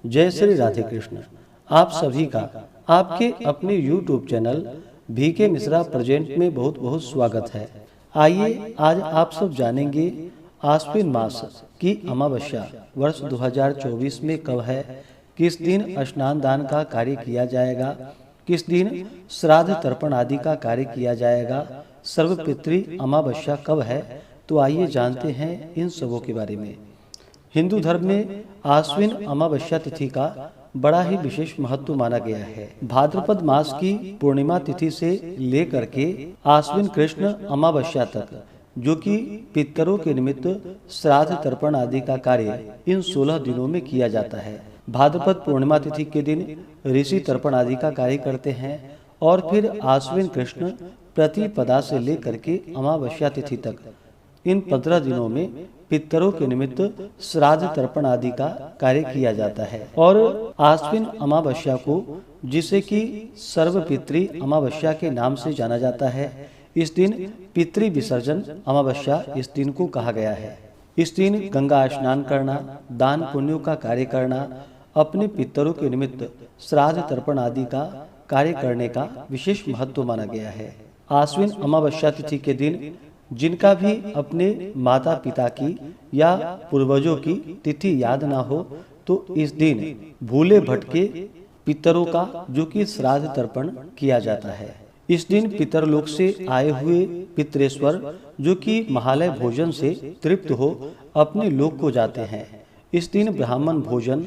जय श्री राधे कृष्ण। आप सभी का आपके अपने YouTube channel VK Mishra present में बहुत बहुत स्वागत है। आइए आज आप सब जानेंगे आश्विन मास की अमावस्या वर्ष 2024 में कब है, किस दिन स्नान दान का कार्य किया जाएगा, किस दिन श्राद्ध तर्पण आदि का कार्य किया जाएगा, सर्वपितृ अमावस्या कब है। तो आइए जानते हैं इन सबों के बारे में। हिंदू धर्म में आश्विन अमावस्या तिथि का बड़ा ही विशेष महत्व माना गया है। भाद्रपद मास की पूर्णिमा तिथि से लेकर के आश्विन कृष्ण अमावस्या तक, जो कि पितरों के निमित्त श्राद्ध तर्पण आदि का कार्य इन 16 दिनों में किया जाता है। भाद्रपद पूर्णिमा तिथि के दिन ऋषि तर्पण आदि का कार्य करते हैं और फिर आश्विन कृष्ण प्रतिपदा से लेकर के अमावस्या तिथि तक इन 15 दिनों में पितरों के निमित्त श्राद्ध तर्पण आदि का कार्य किया जाता है। और आश्विन अमावस्या को, जिसे कि सर्वपितृ अमावस्या के नाम से जाना जाता है, इस दिन पितृ विसर्जन अमावस्या इस दिन को कहा गया है। इस दिन गंगा स्नान करना, दान पुण्यों का कार्य करना, अपने पितरों के निमित्त श्राद्ध तर्पण आदि का कार्य करने का विशेष महत्व माना गया है। आश्विन अमावस्या तिथि के दिन जिनका भी अपने माता पिता की या पूर्वजों की तिथि याद ना हो, तो इस दिन भूले भटके पितरों का, जो कि श्राद्ध तर्पण किया जाता है। इस दिन पितरलोक से आए हुए पितरेश्वर, जो कि महालय भोजन से तृप्त हो अपने लोक को जाते हैं। इस दिन ब्राह्मण भोजन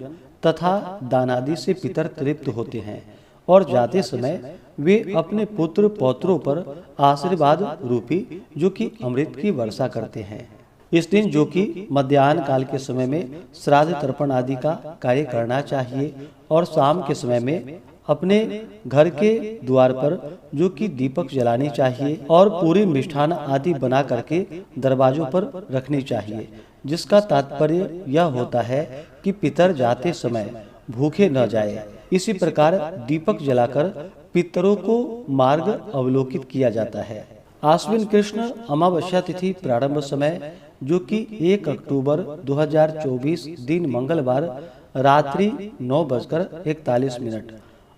तथा दान आदि से पितर तृप्त होते हैं और जाते समय वे अपने पुत्र पौत्रों पर आशीर्वाद रूपी, जो कि अमृत की वर्षा करते हैं। इस दिन, जो कि मध्याह्न काल के समय में श्राद्ध तर्पण आदि का कार्य करना चाहिए और शाम के समय में अपने घर के द्वार पर, जो कि दीपक जलाने चाहिए और पूरी मिष्ठान आदि बना करके दरवाजों पर रखनी चाहिए, जिसका तात्पर्य यह होता है कि पितर जाते समय भूखे न जाए। इसी प्रकार दीपक जलाकर पितरों को मार्ग अवलोकित किया जाता है। आश्विन कृष्ण अमावस्या तिथि प्रारंभ समय, जो कि 1 अक्टूबर 2024 दिन मंगलवार रात्रि 9:41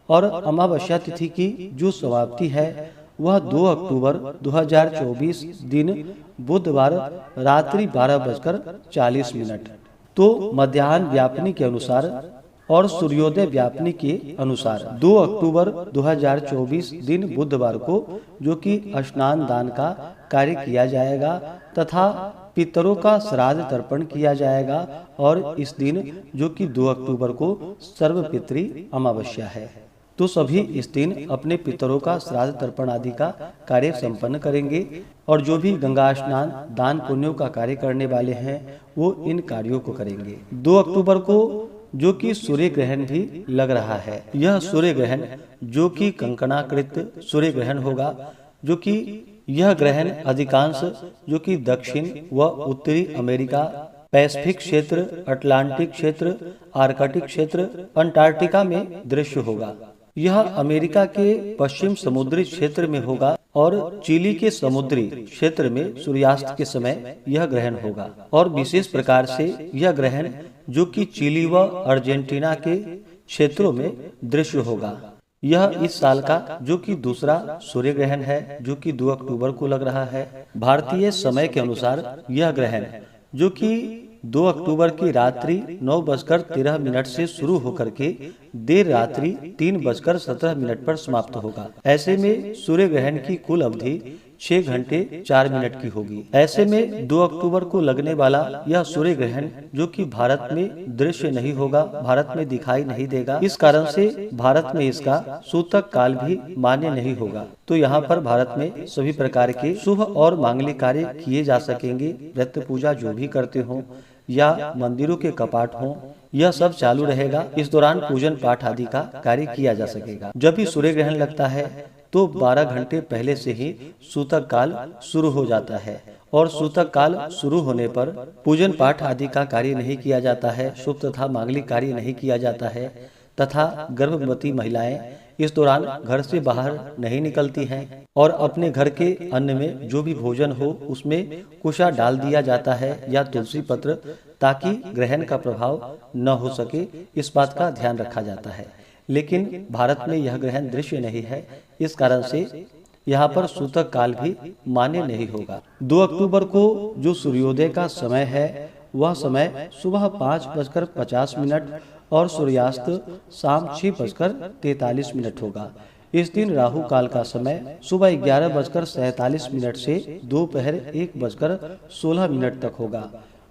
और अमावस्या तिथि की जो समाप्ति है वह 2 अक्टूबर 2024 दिन बुधवार रात्रि 12:40। तो मध्याह्न व्यापनी के अनुसार और सूर्योदय व्यापनी के अनुसार 2 अक्टूबर 2024 दिन बुधवार को, जो कि स्नान दान का कार्य किया जाएगा तथा पितरों का श्राद्ध तर्पण किया जाएगा। और इस दिन, जो कि 2 अक्टूबर को सर्वपितृ अमावस्या है, तो सभी इस दिन अपने पितरों का श्राद्ध तर्पण आदि का कार्य संपन्न करेंगे। और जो भी गंगा स्नान दान पुण्यों का कार्य करने वाले हैं, वो इन कार्यों को करेंगे। 2 अक्टूबर को, जो कि सूर्य ग्रहण भी लग रहा है, यह सूर्य ग्रहण, जो कि कंकणाकृत सूर्य ग्रहण होगा, जो कि यह ग्रहण अधिकांश, जो कि दक्षिण व उत्तरी अमेरिका, पैसिफिक क्षेत्र, अटलांटिक क्षेत्र, आर्कटिक क्षेत्र, अंटार्कटिका में दृश्य होगा। यह अमेरिका के पश्चिम समुद्री क्षेत्र में होगा और चिली के समुद्री क्षेत्र में सूर्यास्त के समय यह ग्रहण होगा। और विशेष प्रकार से यह ग्रहण, जो कि चिली व अर्जेंटीना के क्षेत्रों में दृश्य होगा। यह इस साल का, जो कि दूसरा सूर्य ग्रहण है, जो कि 2 अक्टूबर को लग रहा है। भारतीय समय के अनुसार यह ग्रहण, जो कि 2 अक्टूबर की रात्रि 9:13 से शुरू होकर के देर रात्रि 3:17 पर समाप्त होगा। ऐसे में सूर्य ग्रहण की कुल अवधि 6 घंटे 4 मिनट की होगी। ऐसे में 2 अक्टूबर को लगने वाला यह सूर्य ग्रहण, जो कि भारत में दृश्य नहीं होगा, भारत में दिखाई नहीं देगा। इस कारण से भारत में इसका सूतक काल भी मान्य नहीं होगा। तो यहाँ पर भारत में सभी प्रकार के शुभ और मांगलिक कार्य किए जा सकेंगे। व्रत पूजा जो भी करते हो या मंदिरों के कपाट हो, यह सब चालू रहेगा। इस दौरान पूजन पाठ आदि का कार्य किया जा सकेगा। जब भी सूर्य ग्रहण लगता है तो 12 घंटे पहले से ही सूतक काल शुरू हो जाता है और सूतक काल शुरू होने पर पूजन पाठ आदि का कार्य नहीं किया जाता है, शुभ तथा मांगलिक कार्य नहीं किया जाता है तथा गर्भवती महिलाएं इस दौरान घर से बाहर नहीं निकलती हैं और अपने घर के अन्न में जो भी भोजन हो उसमें कुशा डाल दिया जाता है या तुलसी पत्र, ताकि ग्रहण का प्रभाव न हो सके, इस बात का ध्यान रखा जाता है। लेकिन भारत में यह ग्रहण दृश्य नहीं है, इस कारण से यहाँ पर सूतक काल भी मान्य नहीं होगा। 2 अक्टूबर को जो सूर्योदय का समय है वह समय सुबह 5:50 और सूर्यास्त शाम 6:43 होगा। इस दिन राहु काल का समय सुबह 11:47 से दोपहर 1:16 तक होगा।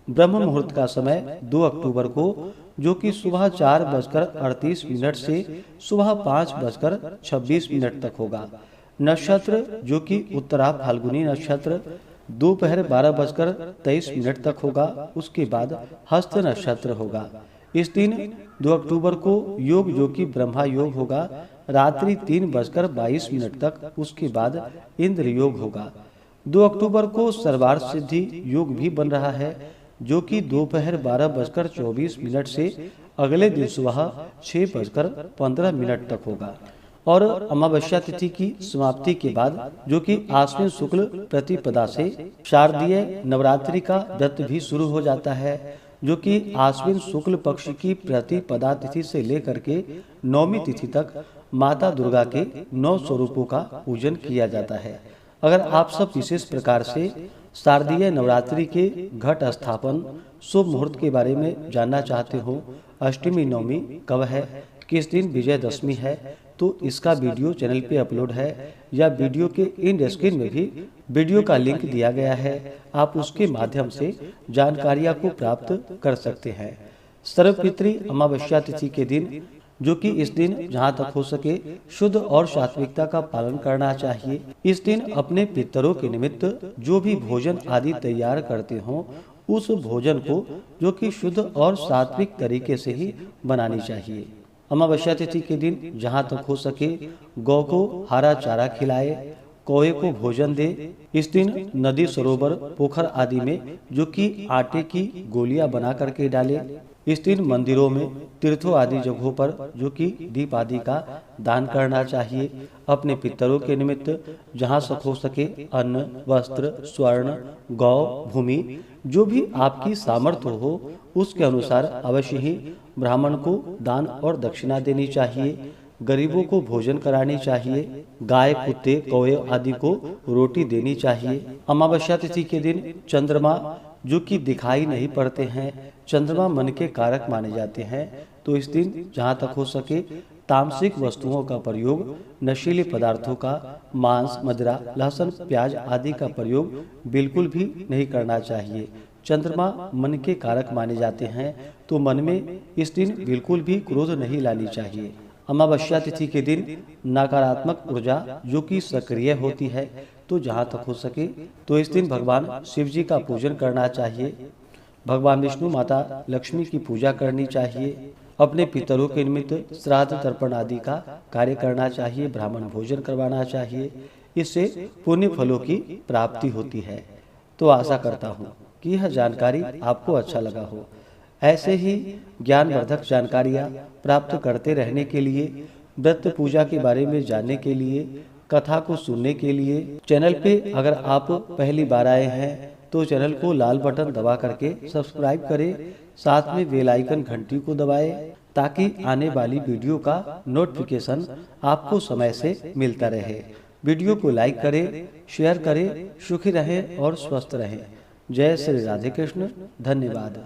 ब्रह्म मुहूर्त का समय 2 अक्टूबर को जो कि सुबह 4:38 से सुबह 5:26 तक होगा। नक्षत्र जो कि उत्तरा फाल्गुनी नक्षत्र दोपहर 12:23 तक होगा। उसके बाद हस्त नक्षत्र होगा। इस दिन 2 अक्टूबर को योग जो कि ब्रह्मा योग होगा रात्रि 3:22 तक। उसके बाद इंद्र योग होगा। 2 अक्टूबर को सर्वार्थ सिद्धि योग भी बन रहा है जो कि दोपहर 12:24 से अगले दिन सुबह 6:15 तक होगा। और अमावस्या तिथि की समाप्ति के बाद जो कि आश्विन शुक्ल प्रतिपदा से शारदीय नवरात्रि का व्रत भी शुरू हो जाता है, जो कि आश्विन शुक्ल पक्ष की प्रतिपदा तिथि से लेकर के 9वीं तिथि तक माता दुर्गा के 9 स्वरूपों का पूजन किया जाता है। अगर आप सब विशेष प्रकार से शारदीय नवरात्रि के घट स्थापन शुभ मुहूर्त के बारे में जानना चाहते हो, अष्टमी नवमी कब है, किस दिन विजयदशमी है, तो इसका वीडियो चैनल पे अपलोड है या वीडियो के इन स्क्रीन में भी वीडियो का लिंक दिया गया है। आप उसके माध्यम से जानकारियां को प्राप्त कर सकते हैं। सर्वपितृ अमावस्या तिथि के दिन जो कि इस दिन जहां तक हो सके शुद्ध और सात्विकता का पालन करना चाहिए। इस दिन अपने पितरों के निमित्त जो भी भोजन आदि तैयार करते हो उस भोजन को जो कि शुद्ध और सात्विक तरीके से ही बनानी चाहिए। अमावस्या तिथि के दिन जहां तक हो सके गौ को हरा चारा खिलाए, कौवे को भोजन दे। इस दिन नदी, सरोवर, पोखर आदि में जो कि आटे की गोलियां बना करके डाले। इस दिन मंदिरों में, तीर्थों आदि जगहों पर जो कि दीप आदि का दान करना चाहिए। अपने पितरों के निमित्त जहाँ तक हो सके अन्न, वस्त्र, स्वर्ण, गौ, भूमि जो भी आपकी सामर्थ्य हो उसके अनुसार अवश्य ही ब्राह्मण को दान और दक्षिणा देनी चाहिए। गरीबों को भोजन करानी चाहिए। गाय, कुत्ते, कौवे आदि को रोटी देनी चाहिए। अमावस्या तिथि के दिन चंद्रमा जो कि दिखाई नहीं पड़ते हैं, चंद्रमा मन के कारक माने जाते हैं, तो इस दिन जहाँ तक हो सके तामसिक वस्तुओं का प्रयोग, नशीले पदार्थों का, मांस, मदिरा, लहसुन, प्याज आदि का प्रयोग बिल्कुल भी नहीं करना चाहिए। चंद्रमा मन के कारक माने जाते हैं, तो मन में इस दिन बिल्कुल भी क्रोध नहीं लानी चाहिए। अमावस्या तिथि के दिन नकारात्मक ऊर्जा जो कि सक्रिय होती है, तो जहाँ तक हो सके तो इस दिन भगवान शिव जी का पूजन करना चाहिए। भगवान विष्णु, माता लक्ष्मी की पूजा करनी चाहिए। अपने पितरों के निमित्त श्राद्ध तर्पण आदि का कार्य करना चाहिए। ब्राह्मण भोजन करवाना चाहिए। इससे पुण्य फलों की प्राप्ति होती है। तो आशा करता हूँ कि यह जानकारी आपको अच्छा लगा हो। ऐसे ही ज्ञानवर्धक जानकारियाँ प्राप्त करते रहने के लिए, व्रत पूजा के बारे में जानने के लिए, कथा को सुनने के लिए चैनल पे अगर आप पहली बार आए हैं तो चैनल को लाल बटन दबा करके सब्सक्राइब करें। साथ में बेल आइकन घंटी को दबाएं ताकि आने वाली वीडियो का नोटिफिकेशन आपको समय से मिलता रहे। वीडियो को लाइक करें, शेयर करें। सुखी रहें और स्वस्थ रहें। जय श्री राधे कृष्ण। धन्यवाद।